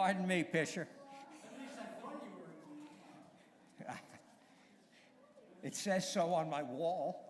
Pardon me, Fisher. It says so on my wall.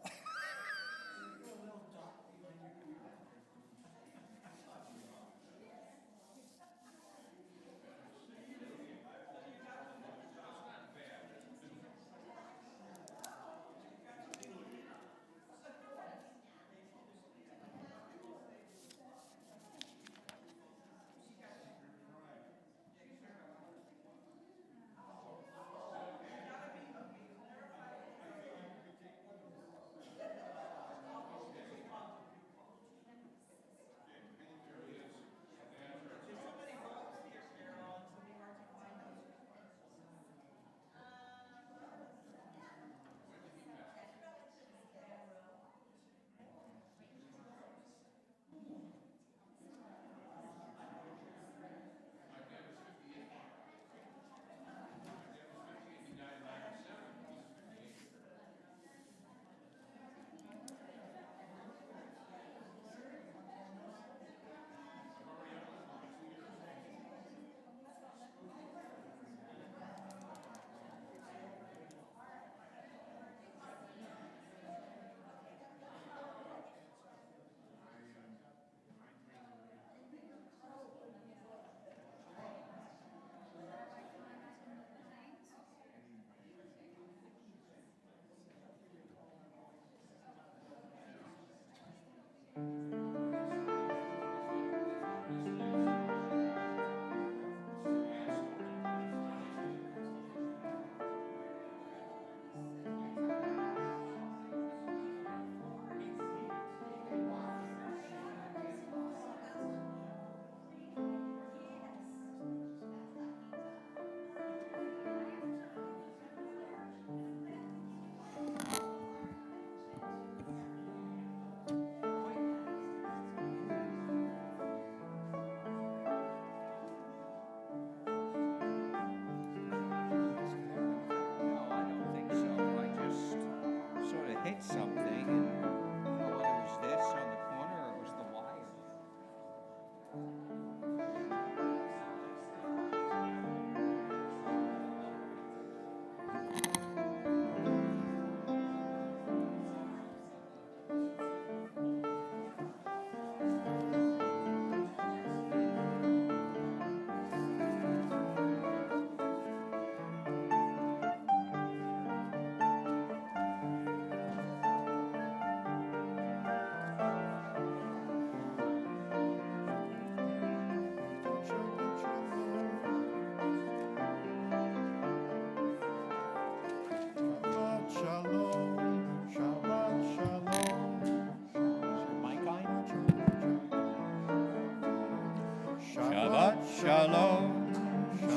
Shalom,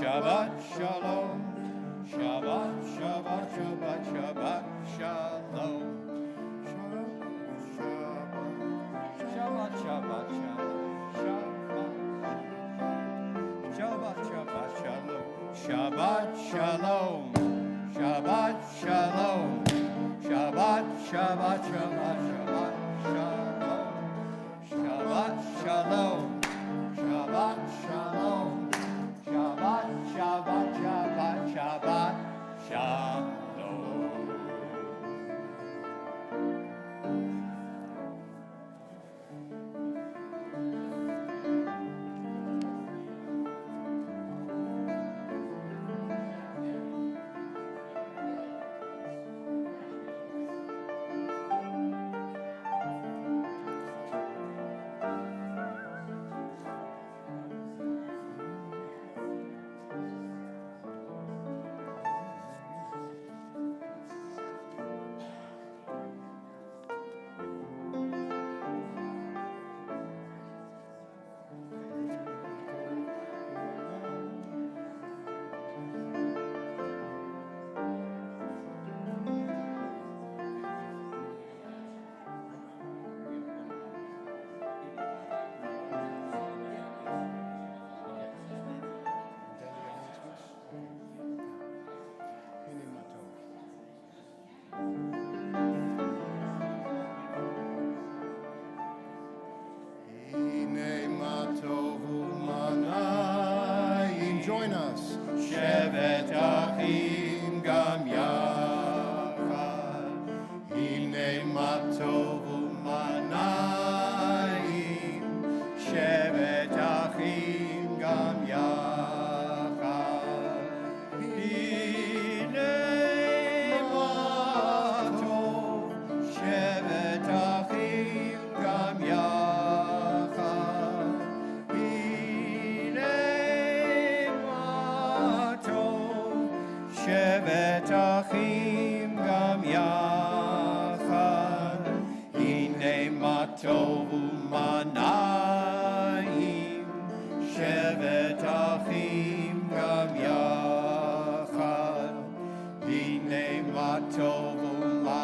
Shabbat Shalom, Shabbat, Shabbat, Shabbat, Shabbat Shalom, Shabbat, Shabbat, Shabbat, Shabbat, Shabbat Shalom, Shabbat Shalom, Shabbat, Shabbat, Shabbat, Shabbat Shalom, Shabbat Shalom. Shabbat Shalom, Shabbat, Shabbat, Shabbat, Shabbat, Shalom. shevet achim gam yachad, hine ma tov u'manayim, shevet achim gam yachad, hine ma tov u'manayim,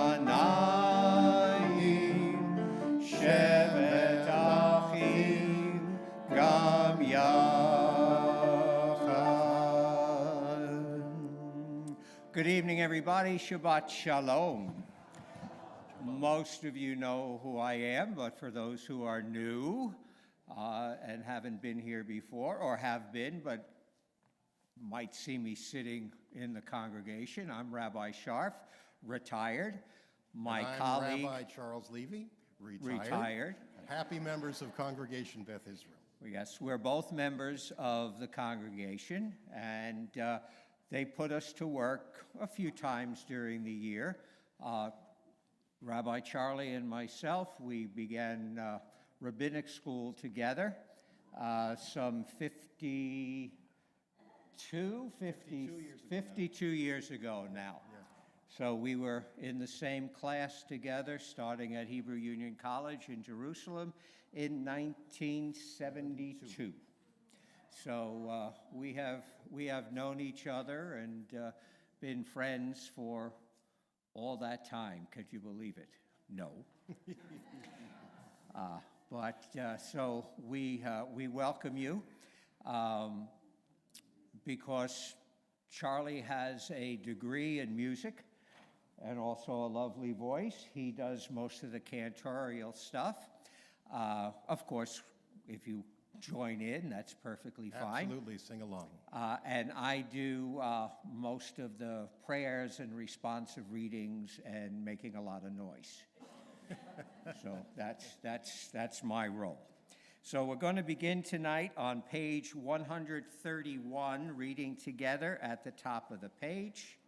shevet achim gam yachad. Good evening, everybody. Shabbat Shalom. Most of you know who I am, but for those who are new and haven't been here before, or have been but might see me sitting in the congregation, I'm Rabbi Sharf, retired. My colleague, Rabbi Charles Levy, retired. retired. Happy members of Congregation Beth Israel. Yes, we're both members of the congregation, and they put us to work a few times during the year. Rabbi Charlie and myself, we began rabbinic school together some 52 years ago now. Yeah. So we were in the same class together, starting at Hebrew Union College in Jerusalem in 1972. So we have known each other and been friends for all that time. Could you believe it? No. So we welcome you because Charlie has a degree in music and also a lovely voice. He does most of the cantorial stuff. Of course, if you join in, that's perfectly fine. Absolutely, sing along. And I do most of the prayers and responsive readings and making a lot of noise. So that's my role. So we're going to begin tonight on page 131, reading together at the top of the page.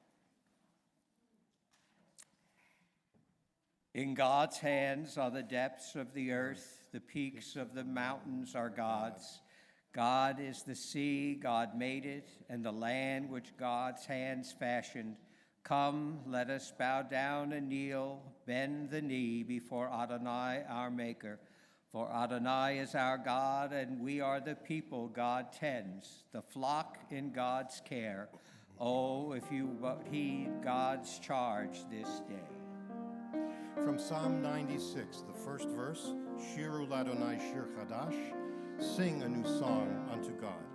In God's hands are the depths of the earth, the peaks of the mountains are God's. God is the sea, God made it, and the land which God's hands fashioned. Come, let us bow down and kneel, bend the knee before Adonai, our Maker. For Adonai is our God, and we are the people God tends, the flock in God's care. Oh, if you but heed God's charge this day. From Psalm 96, the first verse, Shiru Ladonai Shir Chadash, sing a new song unto God.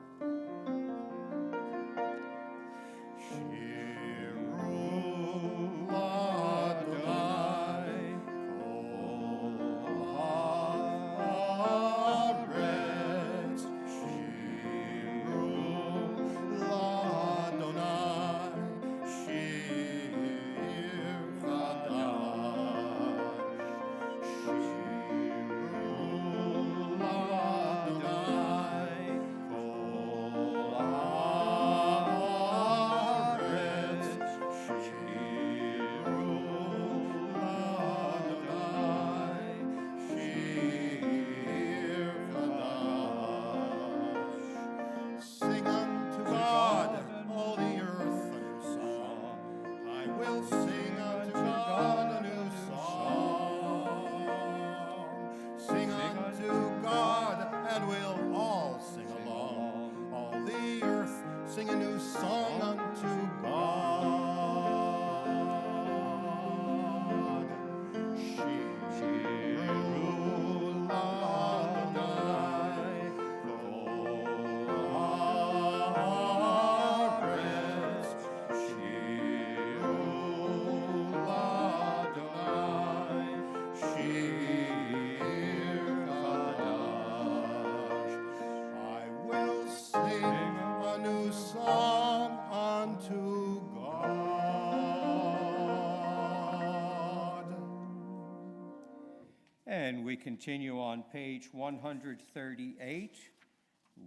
And we continue on page 138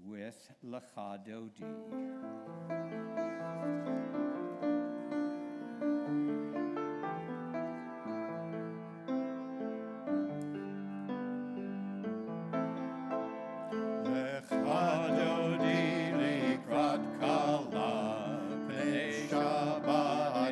with Lecha Dodi. Dodi likrat kala, pnei Shabbat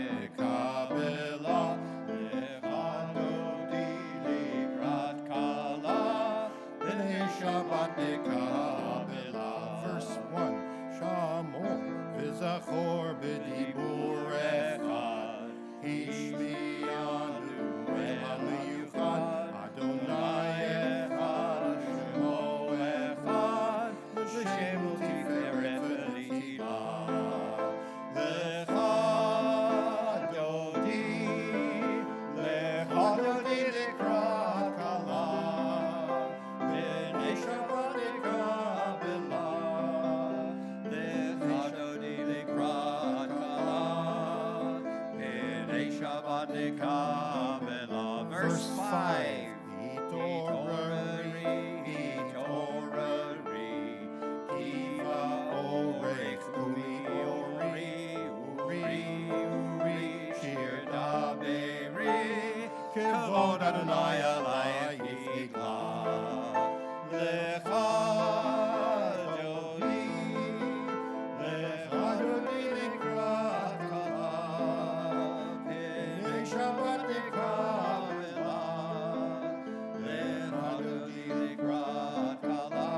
Shabbat nekabela. Verse 5. Itorari, itorari, kiva orech umi ori, uri, uri, shir daberi, kevod Adonai alai yikla. Lecha Dodi, lecha Dodi likrat kala, penei Shabbat nekabela. Lecha Dodi likrat kala,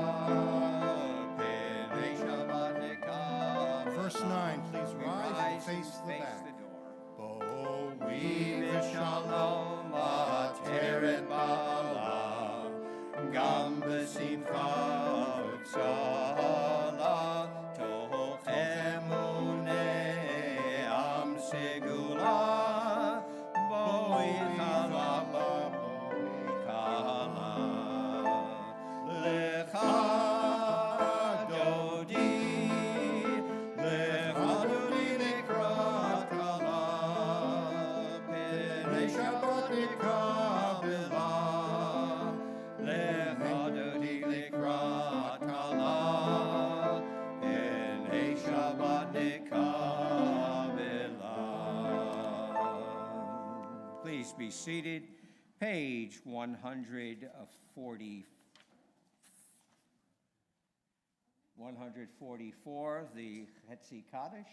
penei Shabbat nekabela. Verse 9, please rise and face the back. We v'shalom ateret bala, gam b'simcha v'tzala, tochem une'am segula, boi chala, boi chala. Lecha Dodi, lecha Dodi likrat kala, penei Shabbat nekabela. Lecha Dodi likrat kala, penei Shabbat nekabela. Please be seated. Page 144, the Kehilah Kedoshah.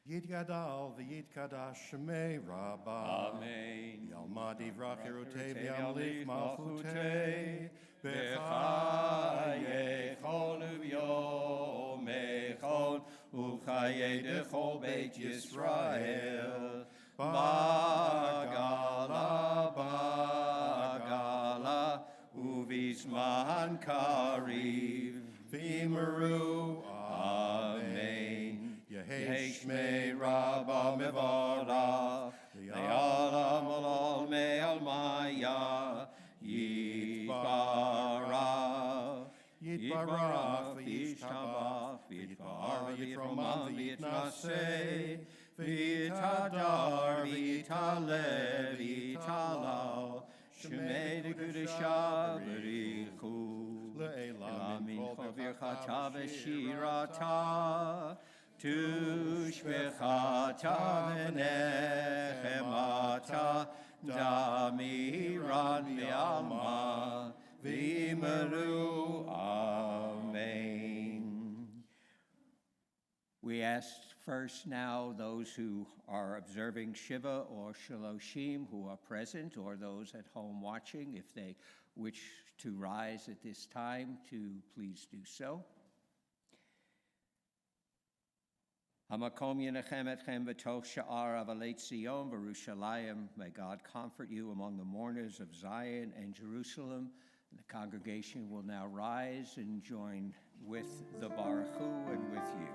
Yitgadal v'yitkadash shemei Rabbah. Amen. Yalma divrach erutei v'yamlich malchutei. B'chayechol u'yomechol u'chayei dechol Beit Yisrael. Bagala, bagala, u'vizman kariv v'imru. Amen. Yehi shmei Rabbah mevarach, le'alam olol me'almaya, yitbarach, yitbarach v'yishtabach, v'yitbar v'yitromam v'yitnaseh, v'yitadar v'yitaleh v'yitalal, shmei Kedoshah b'richu, le'elam mincha v'irchata v'shirata, Tushbechata v'nechemata, damiran v'alma, v'imelu. Amen. We ask first now those who are observing Shiva or Shaloshim who are present, or those at home watching, if they wish to rise at this time, to please do so. Hamakom yenechem etchem b'toch sha'ar avalei Tzion v'Rushalayim. May God comfort you among the mourners of Zion and Jerusalem. The congregation will now rise and join with the Baruch Hu and with you.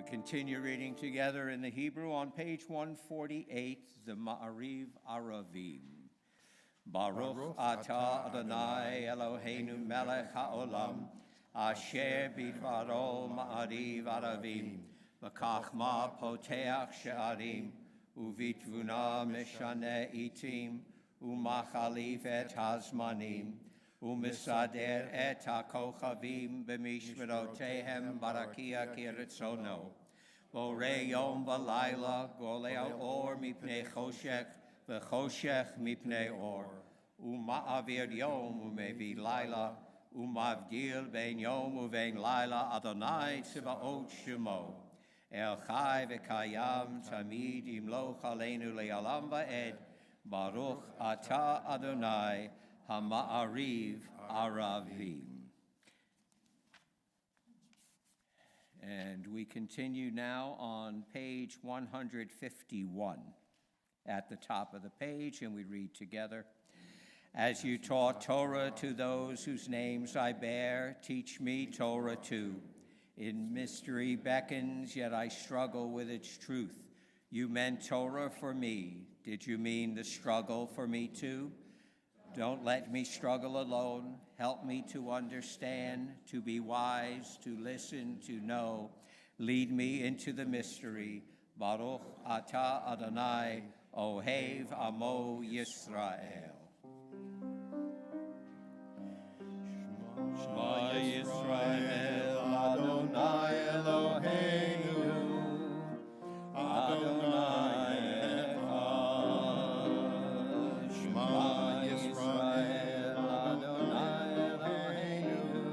Continue reading together in the Hebrew on page 148, the Ma'ariv Aravim. Baruch atah Adonai Eloheinu melech haolam, asher bidvaro ma'ariv aravim, v'kachma poteach she'arim, uvitvuna meshane itim, umachalif et hazmanim, umisader et hakochavim b'mishmerotehem barakia kiritzono. Borei yom v'layla golei al-or mipnei choshech v'choshech mipnei or. Uma'avir yom umevi layla umavdil ben yom uvein layla Adonai tziva'ot shemo. El chai v'kayam tamid imloch aleinu le'alam va'ed. Baruch atah Adonai hama'ariv aravim. And we continue now on page 151 at the top of the page, and we read together. As you taught Torah to those whose names I bear, teach me Torah too. In mystery beckons, yet I struggle with its truth. You meant Torah for me. Did you mean the struggle for me too? Don't let me struggle alone. Help me to understand, to be wise, to listen, to know. Lead me into the mystery. Baruch atah Adonai, Ohev Amo Yisrael. Shema Yisrael, Adonai Eloheinu, Adonai Echad. Shema Yisrael, Adonai Eloheinu,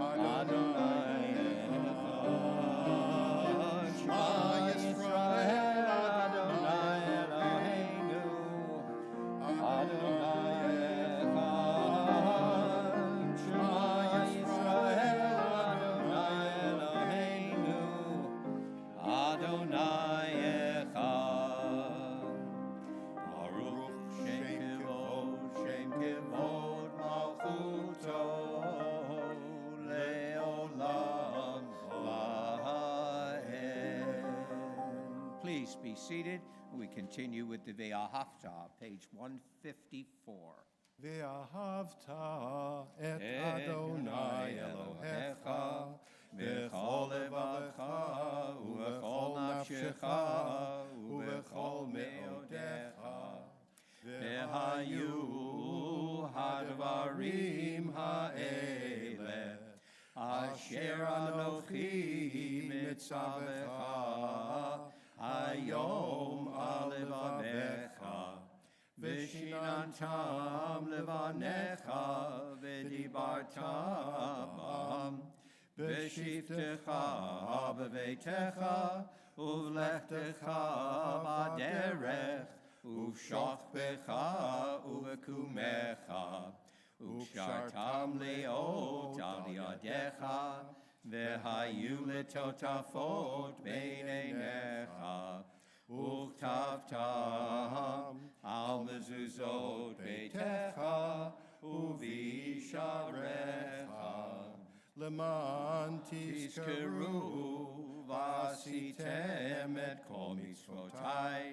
Adonai Echad. Shema Yisrael, Adonai Eloheinu, Adonai Echad. Shema Yisrael, Adonai Eloheinu, Adonai Echad. Baruch Shem Kevod Malchuto Leolam Va'ed. Please be seated. We continue with the Ve'ahavta, page 154. Ve'ahavta et Adonai Elohecha b'chol levacha u'b'chol nafshecha u'b'chol me'odecha ve'hayu hadvarim ha'eleh asher anochi mitzavecha hayom alevavecha v'shinantam levanecha v'dibartam b'shiftecha b'veitecha uv'lechtecha b'derech uv'shachbecha uv'kumecha uv'shartam leot al yadecha v'hayu letotafot bein einecha uchtavtam al mezuzot beitecha uvisharecha Leman tizkeru vasitem et kol mitzvotai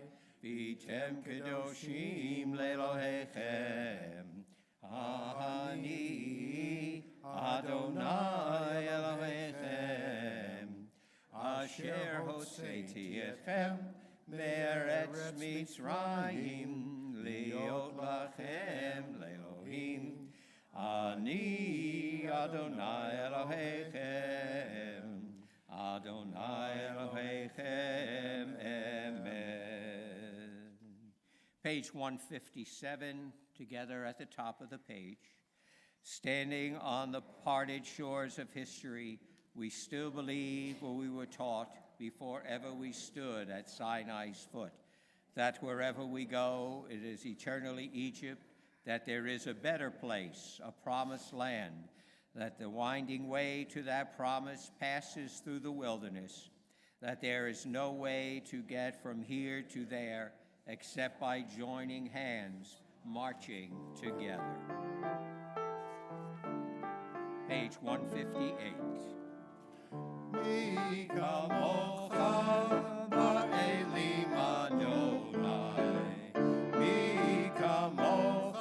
v'tem kedoshim le'Elohechem Ani Adonai Elohechem asher hoseiti etchem me'eretz Mitzrayim liot lachem le'Elohim Ani Adonai Elohechem Adonai Elohechem Amen. Page 157, together at the top of the page. Standing on the parted shores of history, we still believe what we were taught before ever we stood at Sinai's foot, that wherever we go, it is eternally Egypt, that there is a better place, a promised land, that the winding way to that promise passes through the wilderness, that there is no way to get from here to there except by joining hands, marching together. Page 158. Mi kamocha ba'elim Adonai, mi kamocha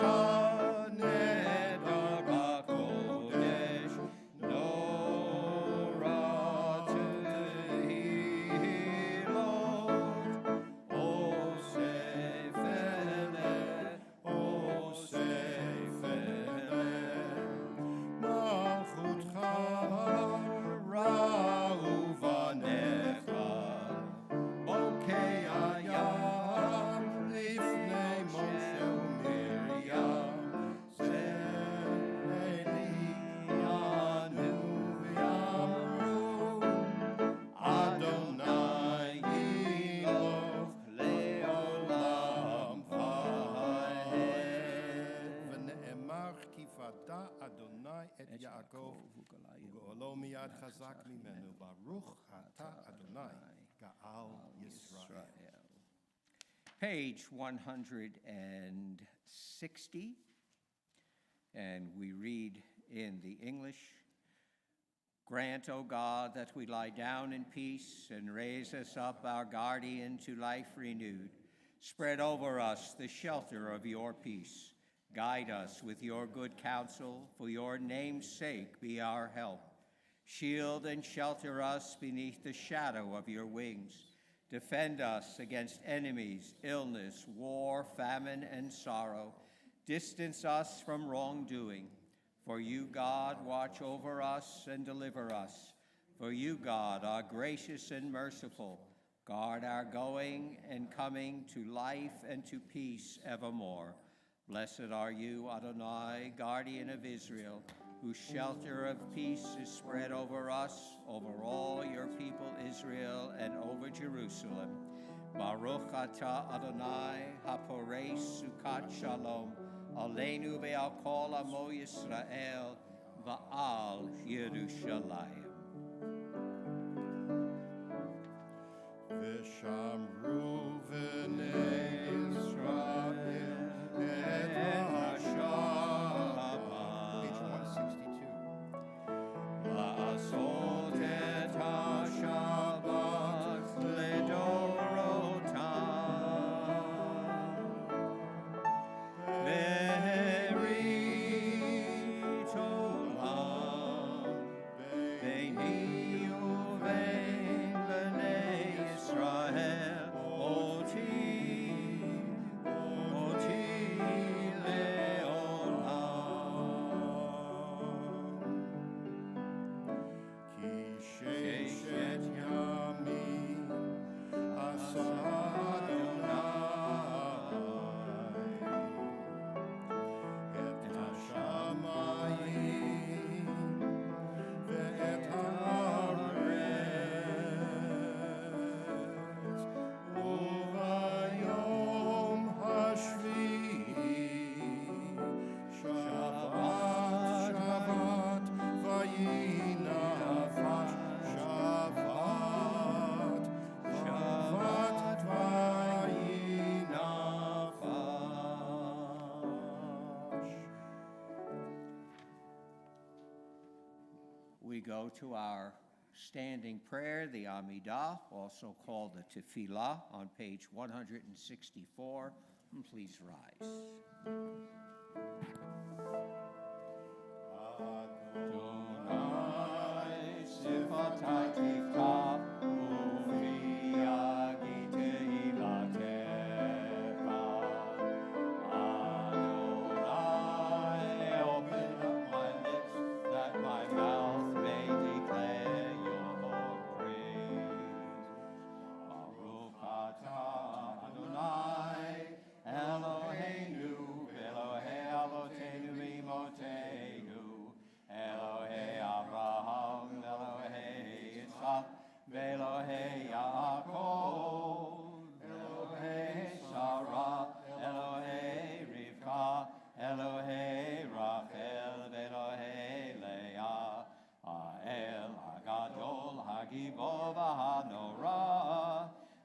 Yifada Adonai et Yaakov, Ugo'olo miyad chazak mimenu, Baruch ata Adonai, Ga'al Yisrael. Page 160, and we read in the English. Grant, O God, that we lie down in peace and raise us up, our guardian, to life renewed. Spread over us the shelter of your peace. Guide us with your good counsel. For your name's sake, be our help. Shield and shelter us beneath the shadow of your wings. Defend us against enemies, illness, war, famine, and sorrow. Distance us from wrongdoing. For you, God, watch over us and deliver us. For you, God, are gracious and merciful. Guard our going and coming to life and to peace evermore. Blessed are you, Adonai, guardian of Israel, whose shelter of peace is spread over us, over all your people Israel, and over Jerusalem. Baruch atah Adonai, haporei sukat shalom, aleinu ve'al kol amo Yisrael, va'al Yerushalayim. V'shamru v'nei Yisrael et ha-Shabbat. Page 162. La'asot et ha-Shabbat ledorotam. Berit olam beini uvein b'nei Yisrael oti leolam. Ki sheshet yamim asa Adonai et hashamayim ve'et haaretz uvayom hashvi'i Shabbat Shabbat vayinafash Shabbat Shabbat vayinafash. We go to our standing prayer, the Amidah, also called the Tefillah, on page 164. And please rise. Adonai sifatai tiftach, ufi Kehilah Kedoshah. Adonai, open up my lips, that my mouth may declare your praise. Baruch atah Adonai, Eloheinu, Elohei Avoteinu v'Imotenu, Elohei Abraham, Elohei Yitzchak, v'Elohei Yaakov, Elohei Sarah, Elohei Rivka, Elohei Rachel, v'Elohei Leah, Ha'el Hagadol, Hagibor v'Hanorah,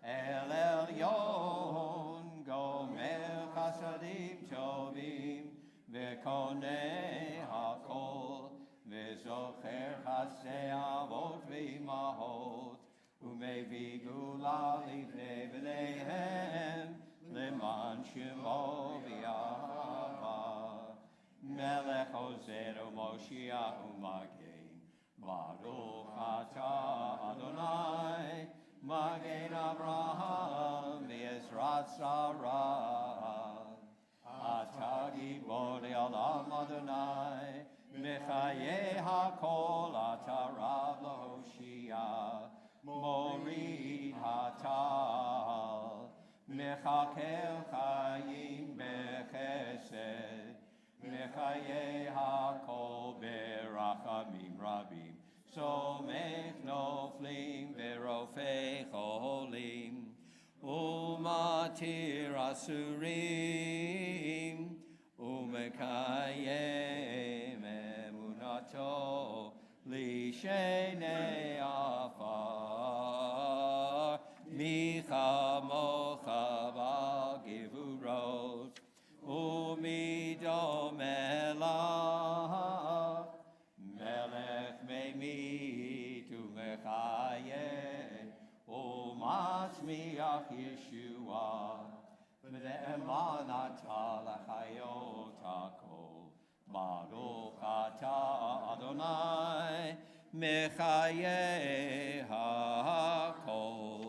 El Elyon, Gomer Chasadim Tovim, V'Konei Hakol, V'Zocher Chasei Avot V'Imahot, U'Mevi Gula Livnei B'neihem, Leman Shemo V'Yahava, Melech Ozer U'Moshiach U'Magen, Baruch atah Adonai, Magen Abraham, V'Ezrat Sarah, Atah Gibor Le'olam Adonai, Mechayeh HaKol, Atah Rav L'Hoshia, Morid Hatal, Mechakel Chayim Bechesed, Mechayeh HaKol Berachamim Rabim, Somech Noflim Verofei Cholim, Umatir Asurim, Umekayeh shene afar, mi chamocha b'gevurot, umido melech, melech me'mit u'mechayeh, u'matzmiach Yeshua, v'ne'emanata l'chayot hakol. Baruch atah Adonai, Mechaye hakol.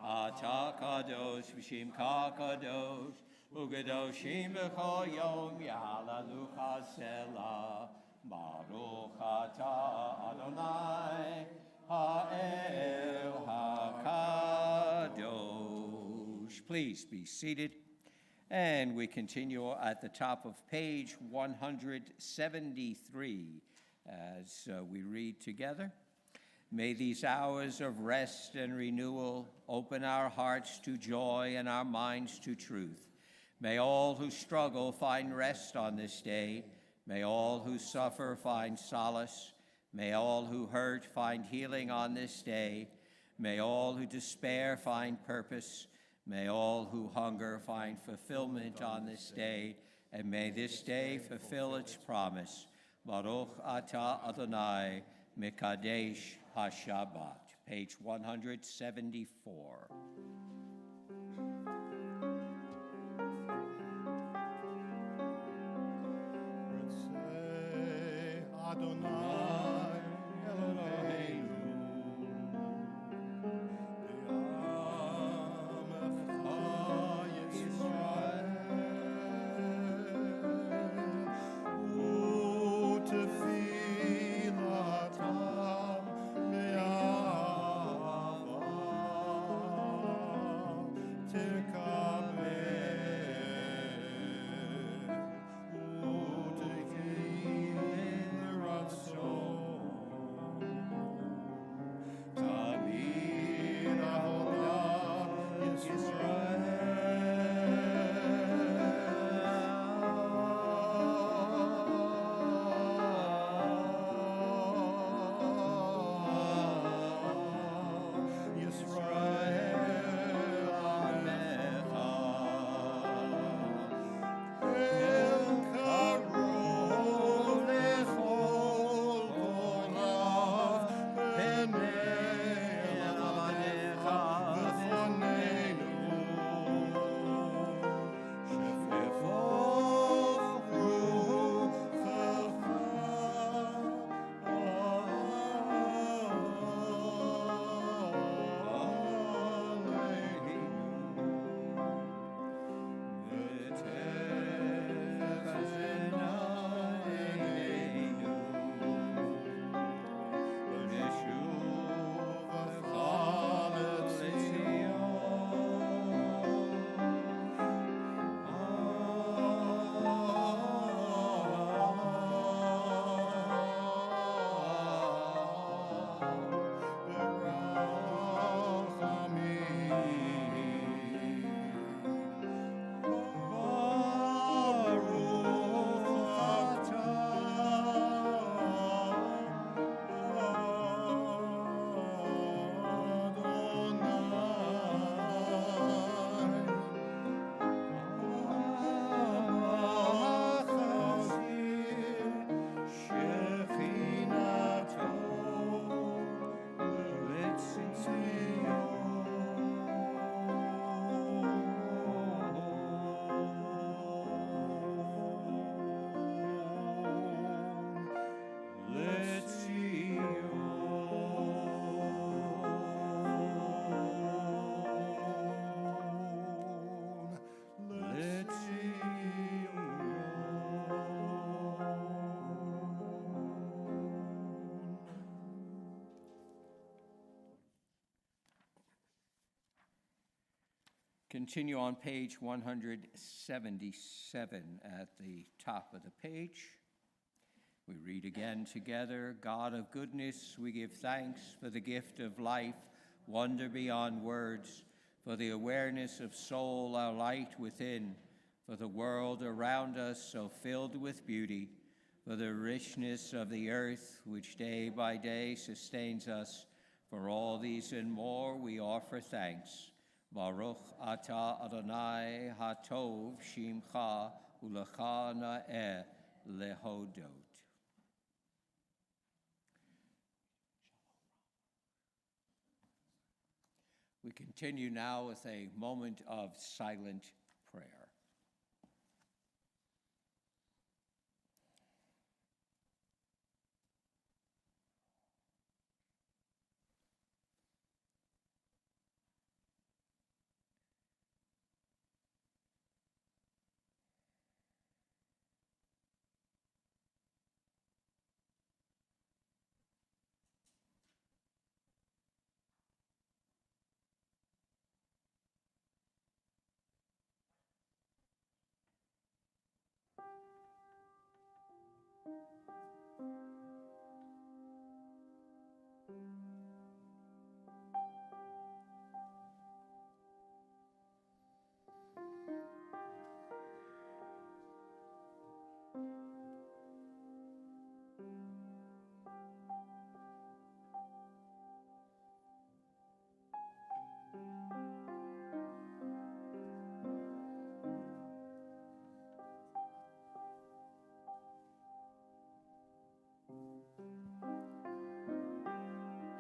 Atah kadosh v'shimcha kadosh, u'kadoshim b'chol yom yahalalucha selah. Baruch atah Adonai, ha'el hakadosh. Please be seated. And we continue at the top of page 173 as we read together. May these hours of rest and renewal open our hearts to joy and our minds to truth. May all who struggle find rest on this day. May all who suffer find solace. May all who hurt find healing on this day. May all who despair find purpose. May all who hunger find fulfillment on this day, and may this day fulfill its promise. Baruch atah Adonai, Mekadesh HaShabbat. Page 174. Adonai Eloheinu, Continue on page 177 at the top of the page. We read again together, God of goodness, we give thanks for the gift of life, wonder beyond words, for the awareness of soul, our light within, for the world around us so filled with beauty, for the richness of the earth, which day by day sustains us. For all these and more we offer thanks. Baruch atah Adonai hatov shimcha ulecha na'eh lehodot. We continue now with a moment of silent prayer.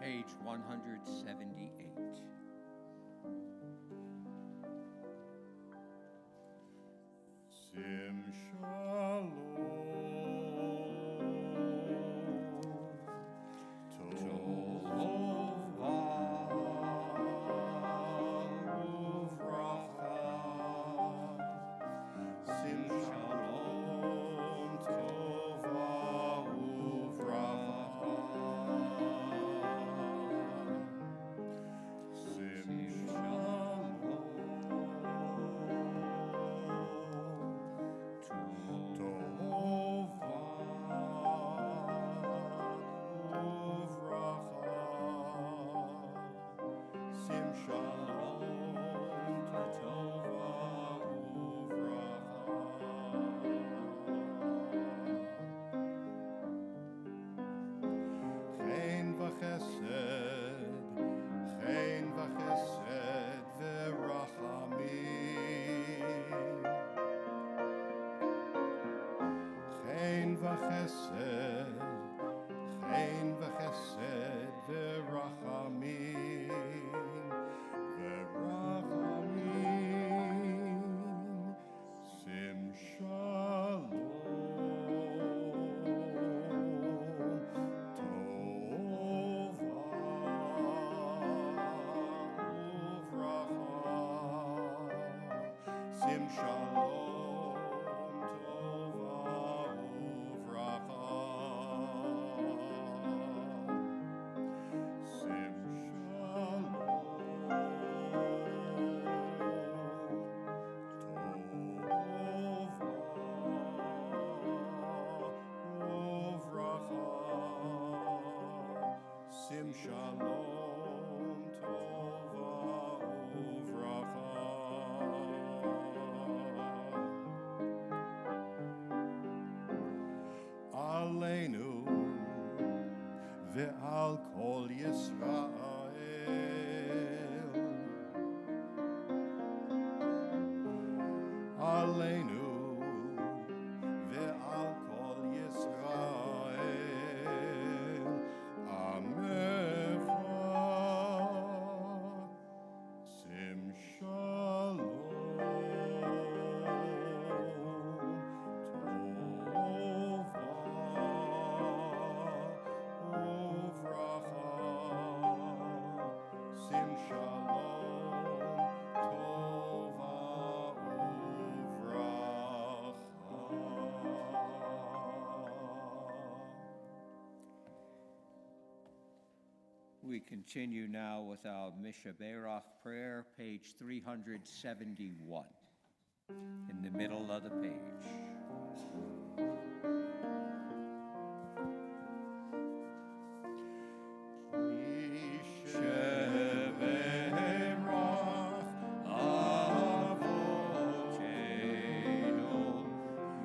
Page 178. Sim shalom. Tova uvracha. Sim shalom. Tova uvracha. Sim shalom. Chen v'chesed v'rachamim, sim shalom, tova uvracha, sim shalom. Sim shalom, tova uvracha. Aleinu ve'al kol Yisrael. Aleinu ve'al kol Yisrael. Amecha. Sim shalom. We continue now with our Mishaberach prayer, page 371, in the middle of the page.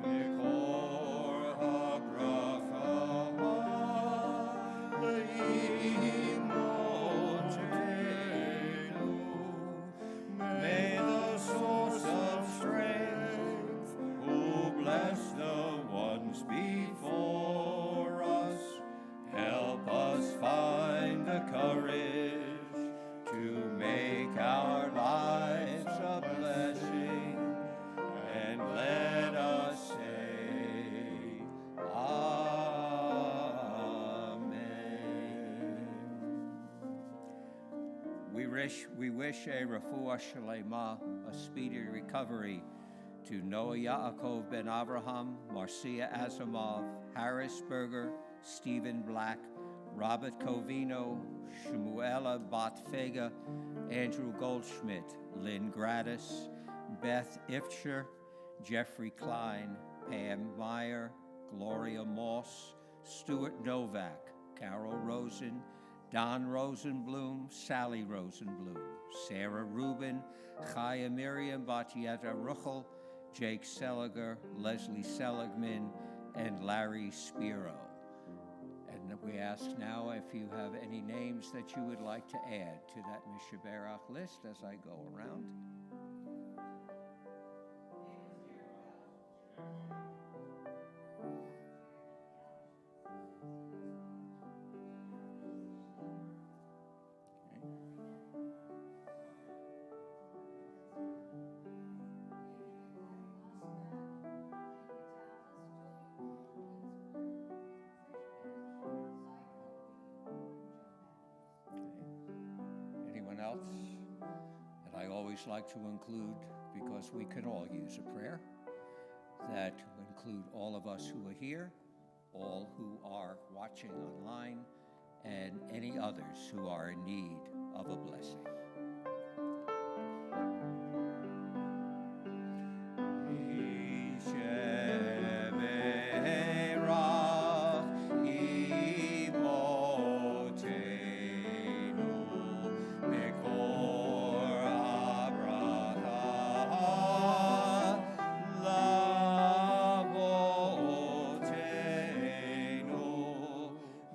Mikor we wish a refuah shlema, a speedy recovery, to Noah Yaakov ben Avraham, Marcia Asimov, Harris Berger, Stephen Black, Robert Covino, Shmuela Botfega, Andrew Goldschmidt, Lynn Gratis, Beth Ifsher, Jeffrey Klein, Pam Meyer, Gloria Moss, Stuart Novak, Carol Rosen, Don Rosenblum, Sally Rosenblum, Sarah Rubin, Chaya Miriam Batieta Ruchel, Jake Seliger, Leslie Seligman, and Larry Spiro. And we ask now if you have any names that you would like to add to that Mishaberach list as I go around. Anyone else? And I always like to include, because we can all use a prayer, that include all of us who are here, all who are watching online, and any others who are in need of a blessing.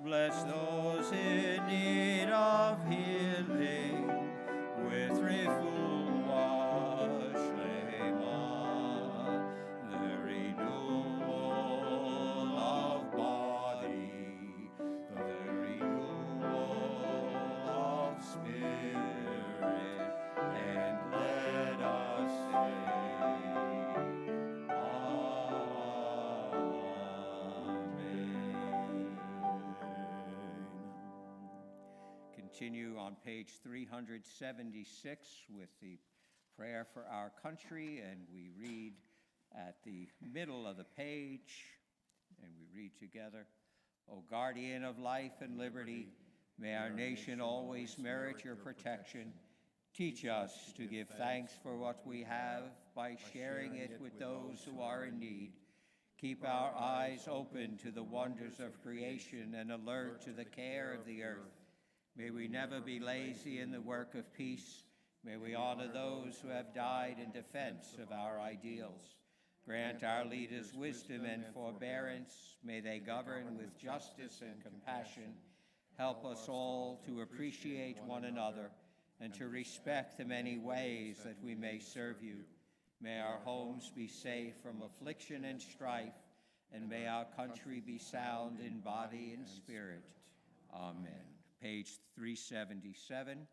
Bless those in need of healing with refuah shlema, the renewal of body, the renewal of spirit, and let us say, Continue on page 376 with the prayer for our country, and we read at the middle of the page, and we read together, O guardian of life and liberty, may our nation always merit your protection. Teach us to give thanks for what we have by sharing it with those who are in need. Keep our eyes open to the wonders of creation and alert to the care of the earth. May we never be lazy in the work of peace. May we honor those who have died in defense of our ideals. Grant our leaders wisdom and forbearance. May they govern with justice and compassion. Help us all to appreciate one another and to respect the many ways that we may serve you. May our homes be safe from affliction and strife, and may our country be sound in body and spirit. Amen. Page 377.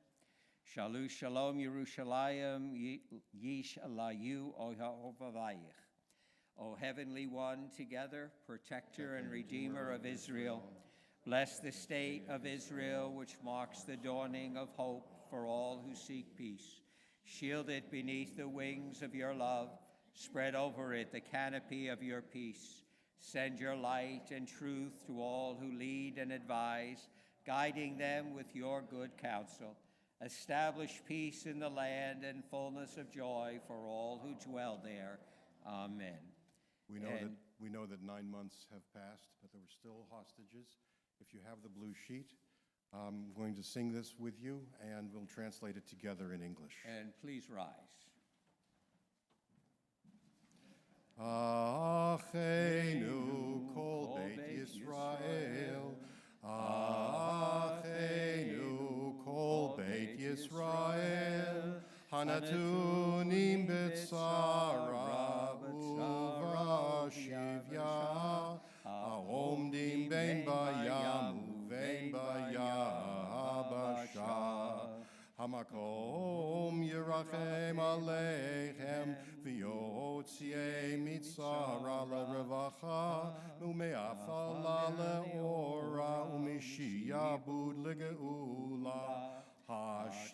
Shalu Shalom Yerushalayim Yish Alayu O Yehovah. O Heavenly One, together, Protector and Redeemer of Israel, bless the state of Israel, which marks the dawning of hope for all who seek peace. Shield it beneath the wings of your love. Spread over it the canopy of your peace. Send your light and truth to all who lead and advise, guiding them with your good counsel. Establish peace in the land and fullness of joy for all who dwell there. Amen. We know that 9 months have passed, but there were still hostages. If you have the blue sheet, I'm going to sing this with you, and we'll translate it together in English. And please rise. Achenu kol Beit Yisrael, Achenu kol Beit Yisrael, Hanatunim b'tzara u'v'shivya, Haomdim ben bayam u'ven bayabasha. Hamakom yirachem aleichem v'yotziei mitzara lerevacha u'me'afala le'ora u'mishiyabud legeula.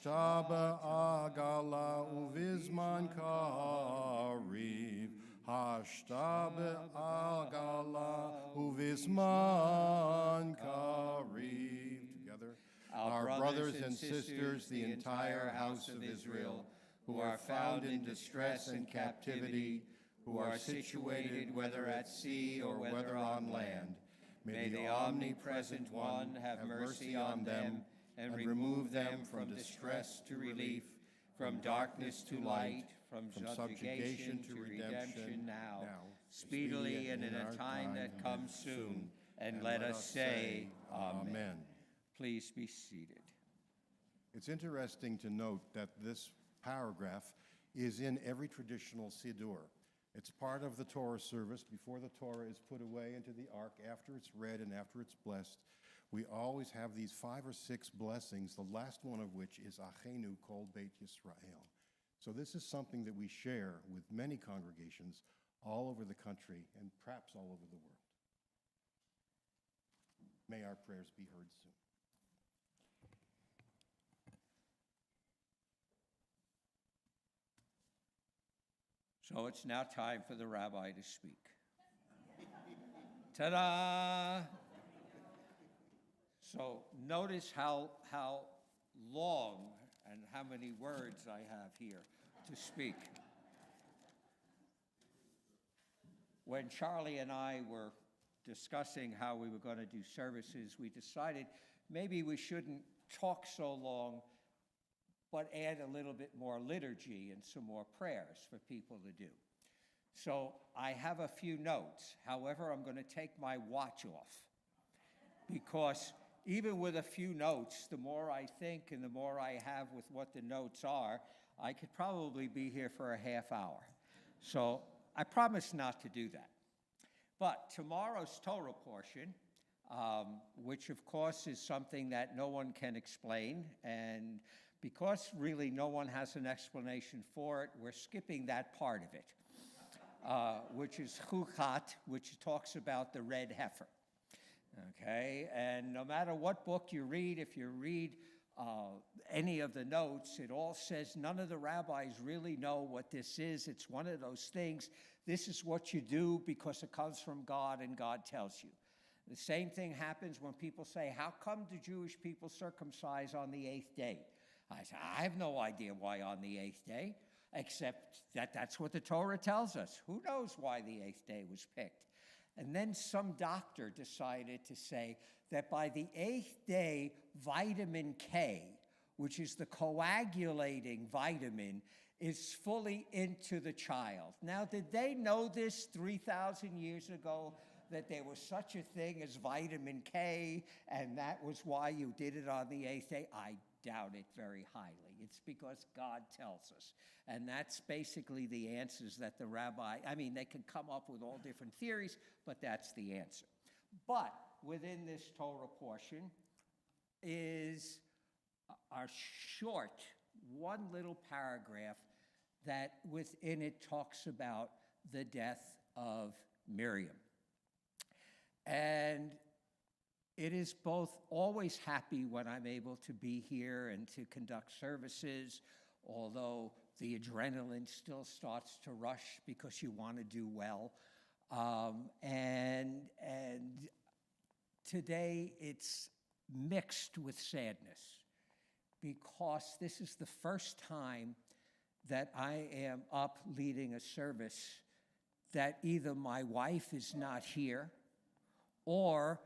Hashta be'agala uvizman kariv. Hashta be'agala uvizman kariv. Together. Our brothers and sisters, the entire house of Israel, who are found in distress and captivity, who are situated whether at sea or whether on land, may the omnipresent one have mercy on them and remove them from distress to relief, from darkness to light, from subjugation to redemption now, speedily and in a time that comes soon. And let us say, Amen. Please be seated. It's interesting to note that this paragraph is in every traditional Siddur. It's part of the Torah service before the Torah is put away into the ark, after it's read and after it's blessed. We always have these 5 or 6 blessings, the last one of which is Achenu Kol Beit Yisrael. So this is something that we share with many congregations all over the country and perhaps all over the world. May our prayers be heard soon. So it's now time for the rabbi to speak. Ta-da! So notice how long and how many words I have here to speak. When Charlie and I were discussing how we were going to do services, we decided maybe we shouldn't talk so long, but add a little bit more liturgy and some more prayers for people to do. So I have a few notes. However, I'm going to take my watch off, because even with a few notes, the more I think and the more I have with what the notes are, I could probably be here for a half hour. So I promise not to do that. But tomorrow's Torah portion, which of course is something that no one can explain, and because really no one has an explanation for it, we're skipping that part of it, which is Chukat, which talks about the red heifer. Okay, and no matter what book you read, if you read any of the notes, it all says none of the rabbis really know what this is. It's one of those things, this is what you do because it comes from God and God tells you. The same thing happens when people say, how come the Jewish people circumcise on the 8th day? I say, I have no idea why on the 8th day, except that that's what the Torah tells us. Who knows why the 8th day was picked? And then some doctor decided to say that by the 8th day, vitamin K, which is the coagulating vitamin, is fully into the child. Now, did they know this 3,000 years ago, that there was such a thing as vitamin K, and that was why you did it on the 8th day? I doubt it very highly. It's because God tells us. And that's basically the answers that the rabbi, they can come up with all different theories, but that's the answer. But within this Torah portion is a short, one little paragraph that within it talks about the death of Miriam. And it is both always happy when I'm able to be here and to conduct services, although the adrenaline still starts to rush because you want to do well. And today it's mixed with sadness, because this is the first time that I am up leading a service that either my wife is not here, or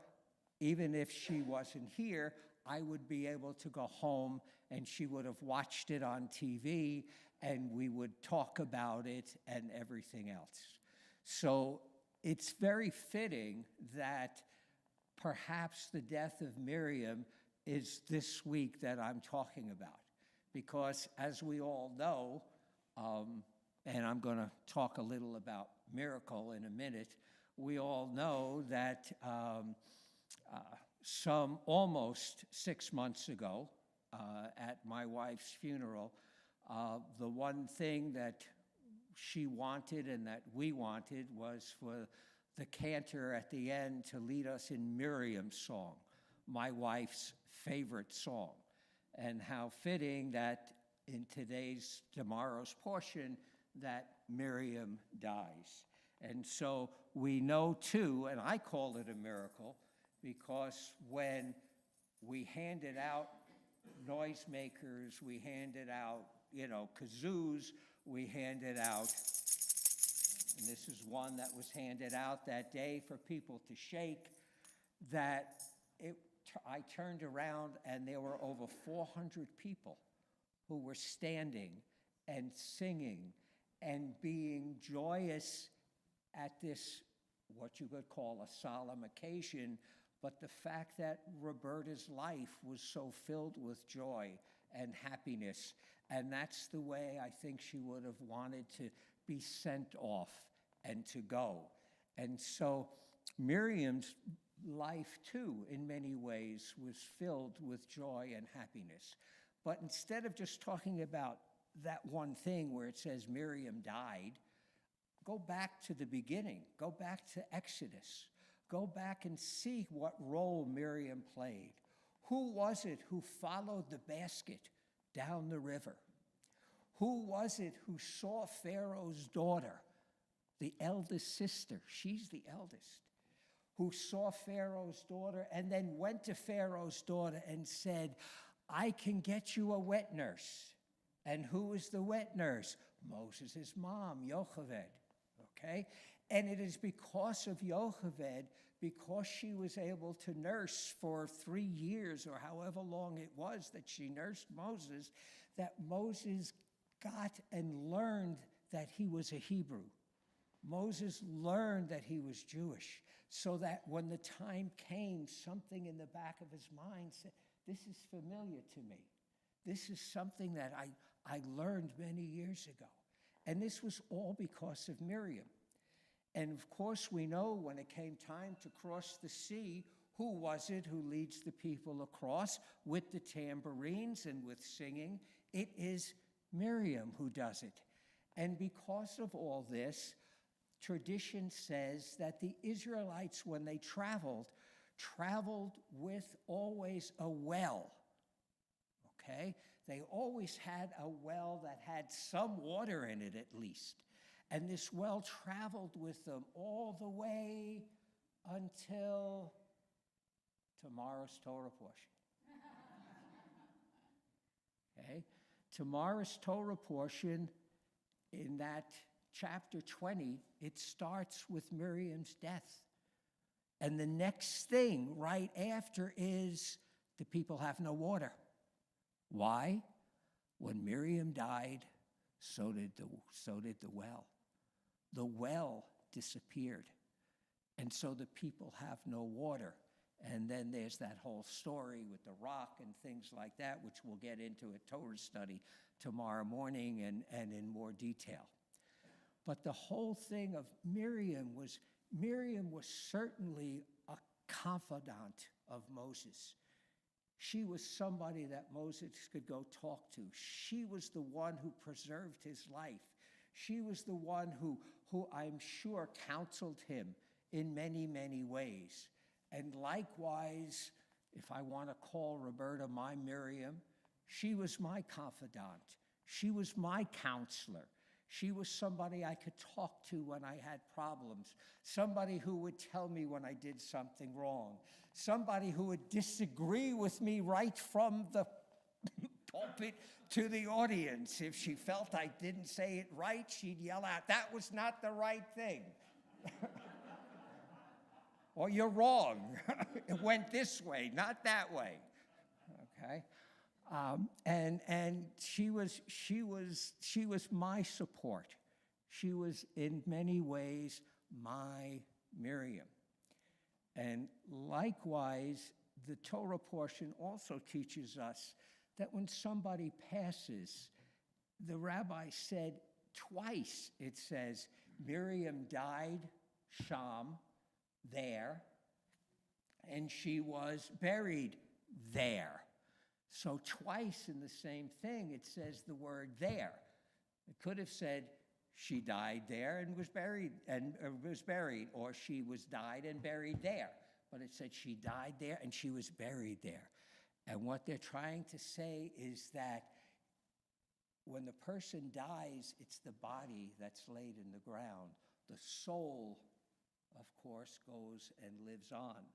even if she wasn't here, I would be able to go home and she would have watched it on TV and we would talk about it and everything else. So it's very fitting that perhaps the death of Miriam is this week that I'm talking about. Because as we all know, and I'm going to talk a little about miracle in a minute, we all know that some almost 6 months ago, at my wife's funeral, the one thing that she wanted and that we wanted was for the cantor at the end to lead us in Miriam's song, my wife's favorite song. And how fitting that in tomorrow's portion, that Miriam dies. And so we know too, and I call it a miracle, because when we handed out noisemakers, we handed out, kazoos, we handed out, and this is one that was handed out that day for people to shake, I turned around and there were over 400 people who were standing and singing and being joyous at this, what you could call a solemn occasion, but the fact that Roberta's life was so filled with joy and happiness, and that's the way I think she would have wanted to be sent off and to go. And so Miriam's life, too, in many ways, was filled with joy and happiness. But instead of just talking about that one thing where it says Miriam died, go back to the beginning. Go back to Exodus. Go back and see what role Miriam played. Who was it who followed the basket down the river? Who was it who saw Pharaoh's daughter, the eldest sister? She's the eldest. Who saw Pharaoh's daughter and then went to Pharaoh's daughter and said, I can get you a wet nurse. And who was the wet nurse? Moses' mom, Yocheved, okay? And it is because of Yocheved, because she was able to nurse for 3 years or however long it was that she nursed Moses, that Moses got and learned that he was a Hebrew. Moses learned that he was Jewish, so that when the time came, something in the back of his mind said, this is familiar to me. This is something that I learned many years ago. And this was all because of Miriam. And of course, we know when it came time to cross the sea, who was it who leads the people across with the tambourines and with singing? It is Miriam who does it. And because of all this, tradition says that the Israelites, when they traveled with always a well, okay? They always had a well that had some water in it at least. And this well traveled with them all the way until tomorrow's Torah portion. Okay? Tomorrow's Torah portion, in that chapter 20, it starts with Miriam's death. And the next thing right after is the people have no water. Why? When Miriam died, so did the well. The well disappeared. And so the people have no water. And then there's that whole story with the rock and things like that, which we'll get into a Torah study tomorrow morning and in more detail. But the whole thing of Miriam was certainly a confidant of Moses. She was somebody that Moses could go talk to. She was the one who preserved his life. She was the one who I'm sure counseled him in many, many ways. And likewise, if I want to call Roberta my Miriam, she was my confidant. She was my counselor. She was somebody I could talk to when I had problems, somebody who would tell me when I did something wrong, somebody who would disagree with me right from the pulpit to the audience. If she felt I didn't say it right, she'd yell out, "That was not the right thing." Or, "You're wrong. It went this way, not that way." Okay? And she was my support. She was in many ways my Miriam. And likewise, the Torah portion also teaches us that when somebody passes, the rabbi said twice, it says, Miriam died, Sham, there, and she was buried there. So twice in the same thing, it says the word there. It could have said she died there and was buried, or she was died and buried there. But it said she died there and she was buried there. And what they're trying to say is that when the person dies, it's the body that's laid in the ground. The soul, of course, goes and lives on.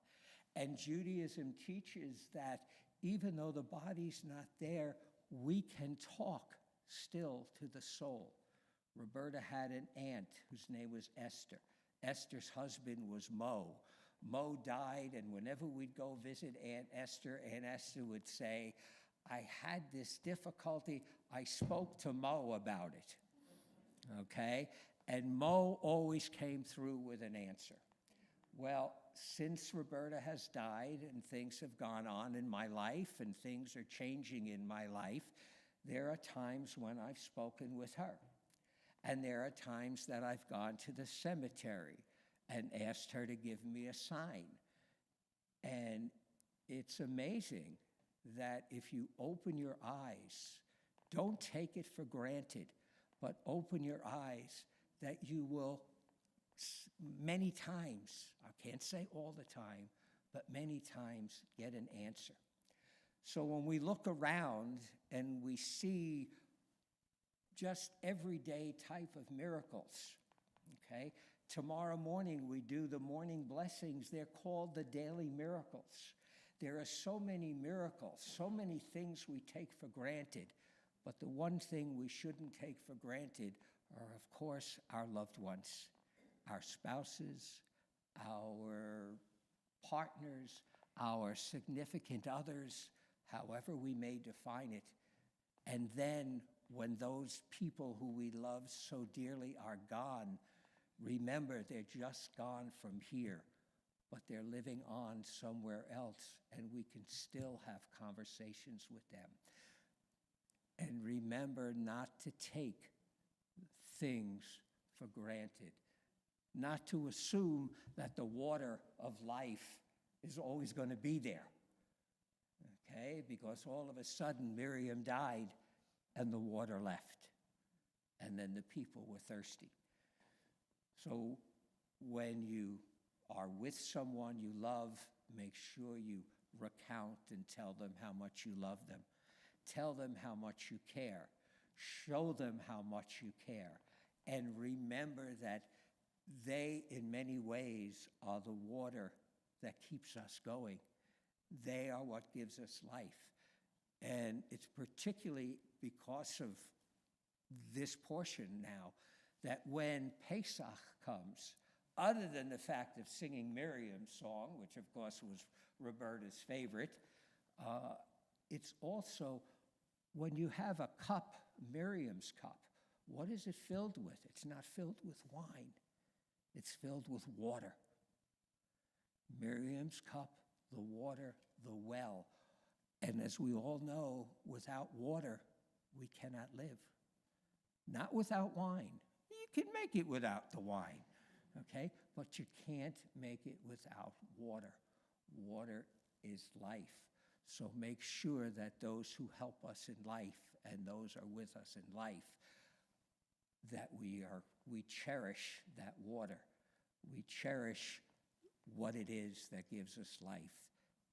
And Judaism teaches that even though the body's not there, we can talk still to the soul. Roberta had an aunt whose name was Esther. Esther's husband was Mo. Mo died, and whenever we'd go visit Aunt Esther would say, I had this difficulty, I spoke to Mo about it, okay? And Mo always came through with an answer. Well, since Roberta has died and things have gone on in my life and things are changing in my life, there are times when I've spoken with her. And there are times that I've gone to the cemetery and asked her to give me a sign. And it's amazing that if you open your eyes, don't take it for granted, but open your eyes, that you will many times, I can't say all the time, but many times get an answer. So when we look around and we see just everyday type of miracles, okay? Tomorrow morning we do the morning blessings. They're called the daily miracles. There are so many miracles, so many things we take for granted, but the one thing we shouldn't take for granted are, of course, our loved ones, our spouses, our partners, our significant others, however we may define it. And then when those people who we love so dearly are gone, remember they're just gone from here, but they're living on somewhere else, and we can still have conversations with them. And remember not to take things for granted, not to assume that the water of life is always going to be there, okay? Because all of a sudden Miriam died and the water left, and then the people were thirsty. So when you are with someone you love, make sure you recount and tell them how much you love them. Tell them how much you care. Show them how much you care. And remember that they, in many ways, are the water that keeps us going. They are what gives us life. And it's particularly because of this portion now that when Pesach comes, other than the fact of singing Miriam's song, which of course was Roberta's favorite, it's also when you have a cup, Miriam's cup, what is it filled with? It's not filled with wine. It's filled with water. Miriam's cup, the water, the well. And as we all know, without water, we cannot live. Not without wine. You can make it without the wine, okay? But you can't make it without water. Water is life. So make sure that those who help us in life and those are with us in life, that we cherish that water. We cherish what it is that gives us life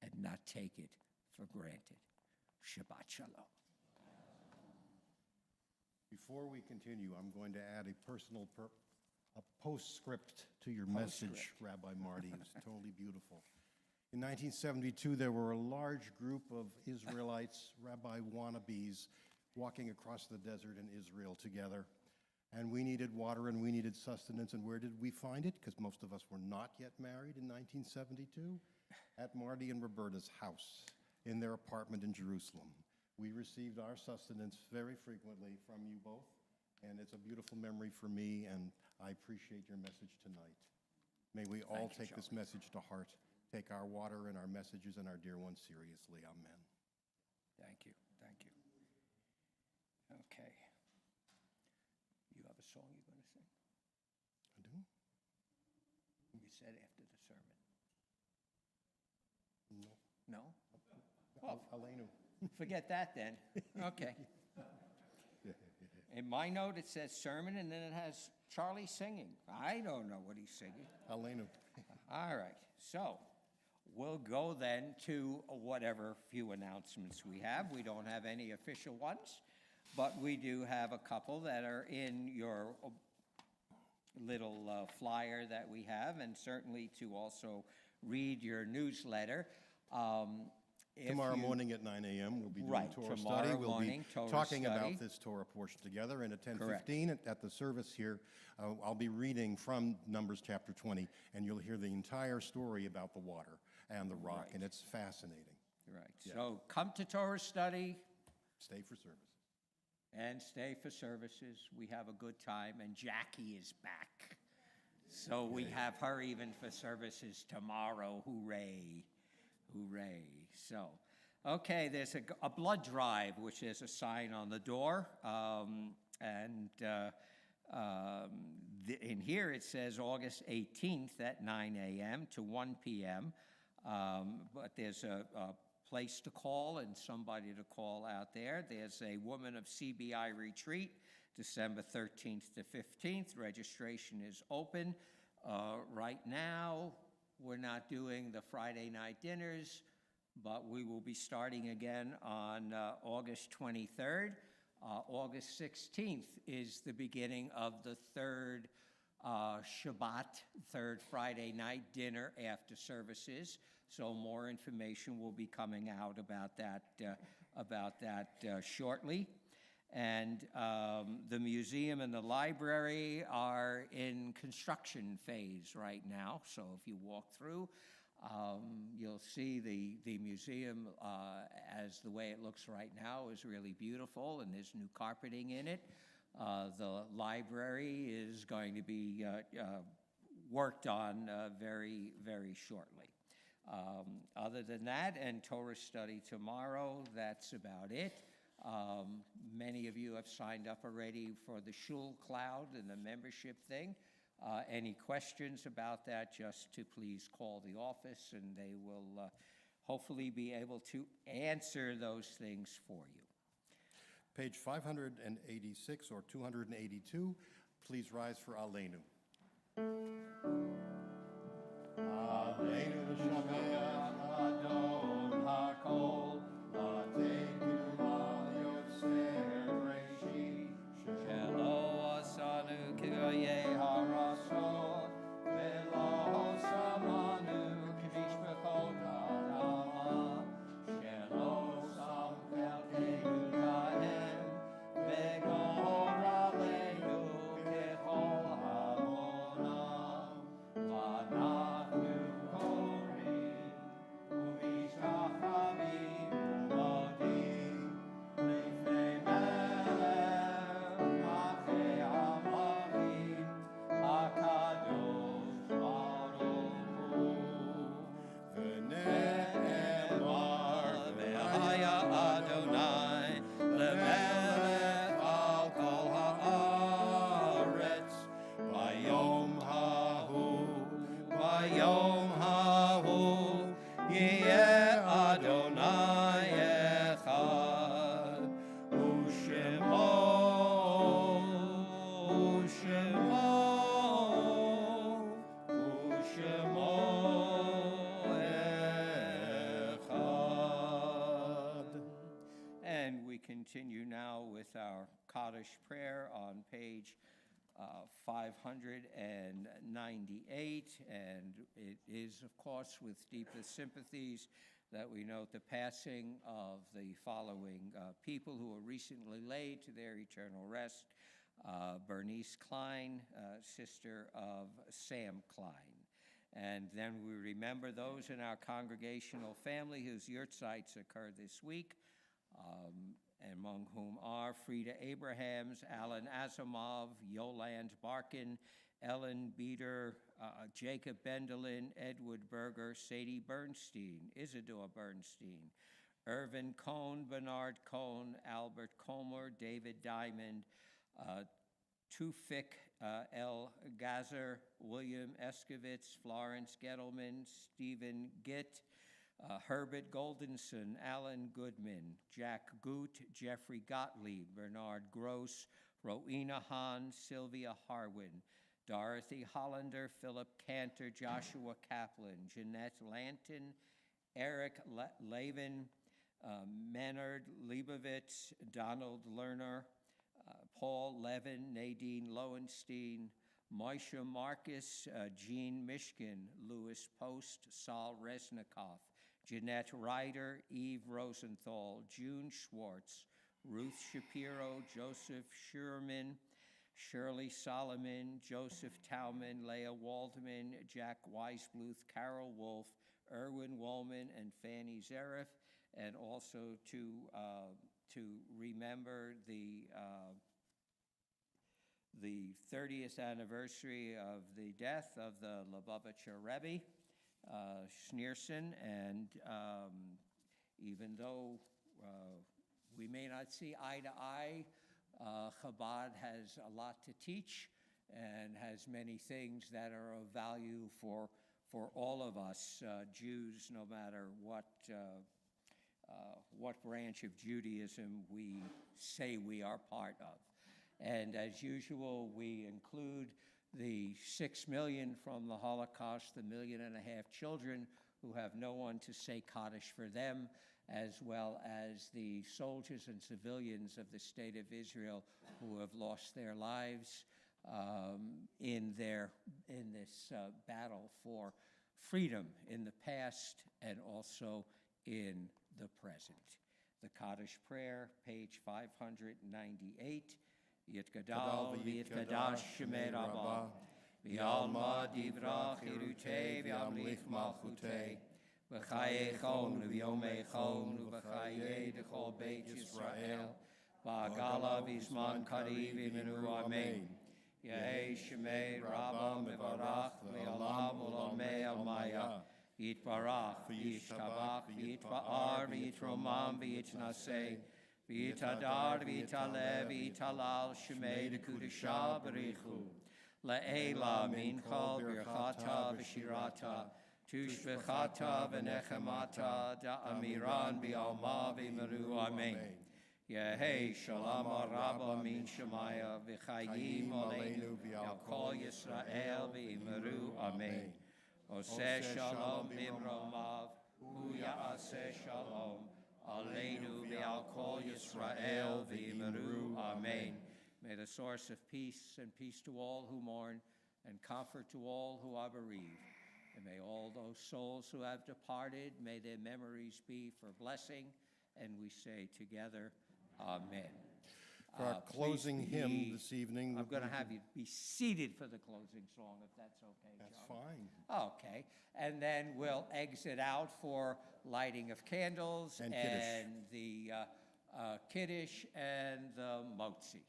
and not take it for granted. Shabbat Shalom. Before we continue, I'm going to add a postscript to your message, Rabbi Marty. It was totally beautiful. In 1972, there were a large group of Israelites, rabbi wannabes, walking across the desert in Israel together. And we needed water and we needed sustenance. And where did we find it? Because most of us were not yet married in 1972. At Marty and Roberta's house in their apartment in Jerusalem. We received our sustenance very frequently from you both. And it's a beautiful memory for me, and I appreciate your message tonight. May we all take this message to heart. Take our water and our messages and our dear ones seriously. Amen. Thank you. Thank you. Okay. You have a song you're going to sing? I do? You said after the sermon. No. No? Well, Aleinu. forget that then. Okay. In my note, it says sermon, and then it has Charlie singing. I don't know what he's singing. Aleinu. All right. So, we'll go then to whatever few announcements we have. We don't have any official ones, but we do have a couple that are in your little flyer that we have, and certainly to also read your newsletter. Tomorrow morning at 9 a.m. we'll be doing Right, Torah tomorrow study. We'll morning, be Torah talking study. about this Torah portion together, and at 10:15 Correct. at the service here, I'll be reading from Numbers chapter 20, and you'll hear the entire story about the water and the rock, Right. and it's fascinating. Right, Yeah. so come to Torah study Stay for service. and stay for services. We have a good time, and Jackie is back. So we have her even for services tomorrow. Hooray, hooray. So, okay, there's a blood drive, which is a sign on the door. In here it says August 18th at 9 a.m. to 1 p.m. But there's a place to call and somebody to call out there. There's a Woman of CBI retreat, December 13th to 15th. Registration is open. Right now, we're not doing the Friday night dinners, but we will be starting again on August 23rd. August 16th is the beginning of the third Shabbat, third Friday night dinner after services. So more information will be coming out about that shortly. And the museum and the library are in construction phase right now. So if you walk through, you'll see the museum as the way it looks right now is really beautiful, and there's new carpeting in it. The library is going to be worked on very, very shortly. Other than that, and Torah study tomorrow, that's about it. Many of you have signed up already for the Shul Cloud and the membership thing. Any questions about that, just to please call the office, and they will hopefully be able to answer those things for you. Page 586 or 282, please rise for Aleinu. Aleinu Shameach Adon HaKol, Latenu Al Yosef Reishit, Shelo asanu kigoye harashot, velo samanu k'mishpachot ha'adama, shelo samchelkeinu lahem, v'gor aleinu kechol hamonam, v'anachnu korim, u'mishrachamim u'modim, lifnei melech malchei hamalchim, HaKadosh Baruch Hu. Ve'ne'emar ve'haya Adonai lemelech al kol haaretz, bayom hahu yeh Adonai echad, u'shemo echad. And we continue now with our Kaddish prayer on page 598, and it is, of course, with deepest sympathies that we note the passing of the following people who were recently laid to their eternal rest. Bernice Klein, sister of Sam Klein. And then we remember those in our congregational family whose yurtzites occurred this week, among whom are Frida Abrahams, Alan Asimov, Yolande Barkin, Ellen Beater, Jacob Bendelin, Edward Berger, Sadie Bernstein, Isadore Bernstein, Irvin Cohn, Bernard Cohn, Albert Comer, David Diamond, Tufik L. Gazer, William Eskovitz, Florence Gettleman, Stephen Gitt, Herbert Goldenson, Alan Goodman, Jack Goot, Jeffrey Gottlieb, Bernard Gross, Rowena Hahn, Sylvia Harwin, Dorothy Hollander, Philip Cantor, Joshua Kaplan, Jeanette Lanton, Eric Lavin, Menard Leibovitz, Donald Lerner, Paul Levin, Nadine Lowenstein, Moisha Marcus, Jean Mishkin, Louis Post, Saul Resnikoff, Jeanette Ryder, Eve Rosenthal, June Schwartz, Ruth Shapiro, Joseph Sherman, Shirley Solomon, Joseph Tauman, Leah Waldman, Jack Weisbluth, Carol Wolf, Erwin Wollman, and Fanny Zerif, and also to remember the 30th anniversary of the death of the Lubavitcher Rebbe, Schneerson, and even though we may not see eye to eye, Chabad has a lot to teach and has many things that are of value for all of us, Jews, no matter what branch of Judaism we say we are part of. And as usual, we include the 6 million from the Holocaust, the 1.5 million children who have no one to say Kaddish for them, as well as the soldiers and civilians of the state of Israel who have lost their lives in this battle for freedom in the past and also in the present. The Kaddish prayer, page 598. Yitgadal v'yitgadash shemei Rabbah, v'yalma divrach irutei v'yamlich malchutei, v'chayechon v'yomechon v'chayei d'chol beit Yisrael, v'agala v'zman kariv imenu amen. Yehei shemei Rabbah mevarach v'yalam ulamei almaya, yitbarach v'yishtabach v'yitba'ar v'yitromam v'yitnaseh, V'yitadar v'yitalev v'yitalal shemei Kedoshah b'richu. Le'ela minchal birchata v'shirata, tushvechata v'nechemata, da'amiran v'alma v'meru amen. Yehei shalom rabba min shemaya v'chayim aleinu v'al kol Yisrael v'meru amen. Oseh shalom b'imromav, hu ya'aseh shalom. Aleinu v'al kol Yisrael v'yimeru. Amen. May the source of peace and peace to all who mourn and comfort to all who are bereaved. And may all those souls who have departed, may their memories be for blessing. And we say together, Amen. For our closing hymn this evening, I'm going to have you be seated for the closing song, if that's okay, John. That's fine. Okay. And then we'll exit out for lighting of candles And Kiddush. the Kiddush and the Motzi.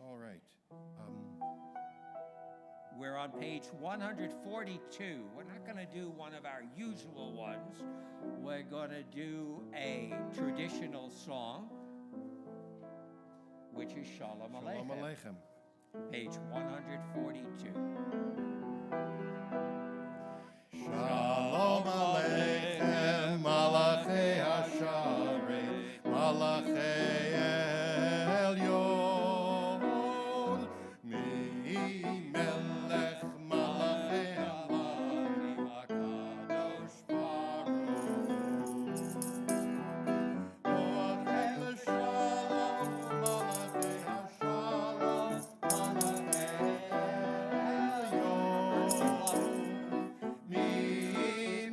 All right. We're on page 142. We're not going to do one of our usual ones. We're going to do a traditional song, which is Shalom Shalom Aleichem. Aleichem. Page 142. Shalom Aleichem, Malachei Hasharet, Malachei Elyon, Mi Melech Malachei Hamalachim, HaKadosh Baruch. Malachei Shalom, Malachei Hashalom, Malachei Elyon. Mi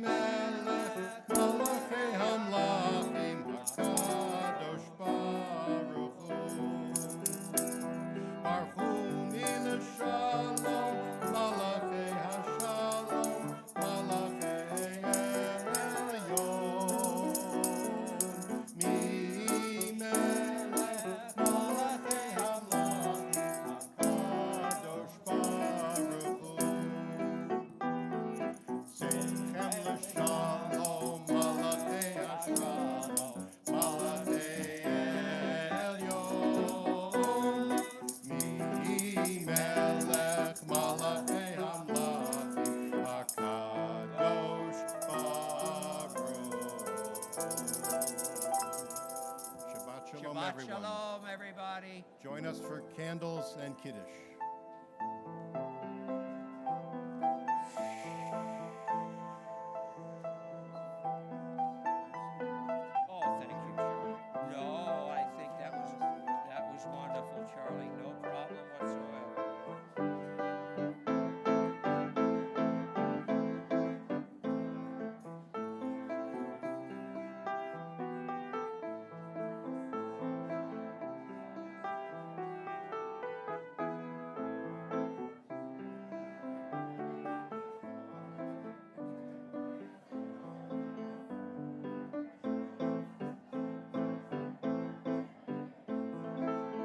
melech malachei hamlachim hakadosh baruch hu. Baruch hu min shalom malachei hashalom malachei elyon. Mi melech malachei hamlachim hakadosh baruch hu. Sechem l'shalom, malachei hashalom, malachei elyon. Mi melech malachei hamlachim, hakadosh baruch. Shabbat shalom, Shabbat everyone. Shalom, everybody. Join us for candles and Kiddush.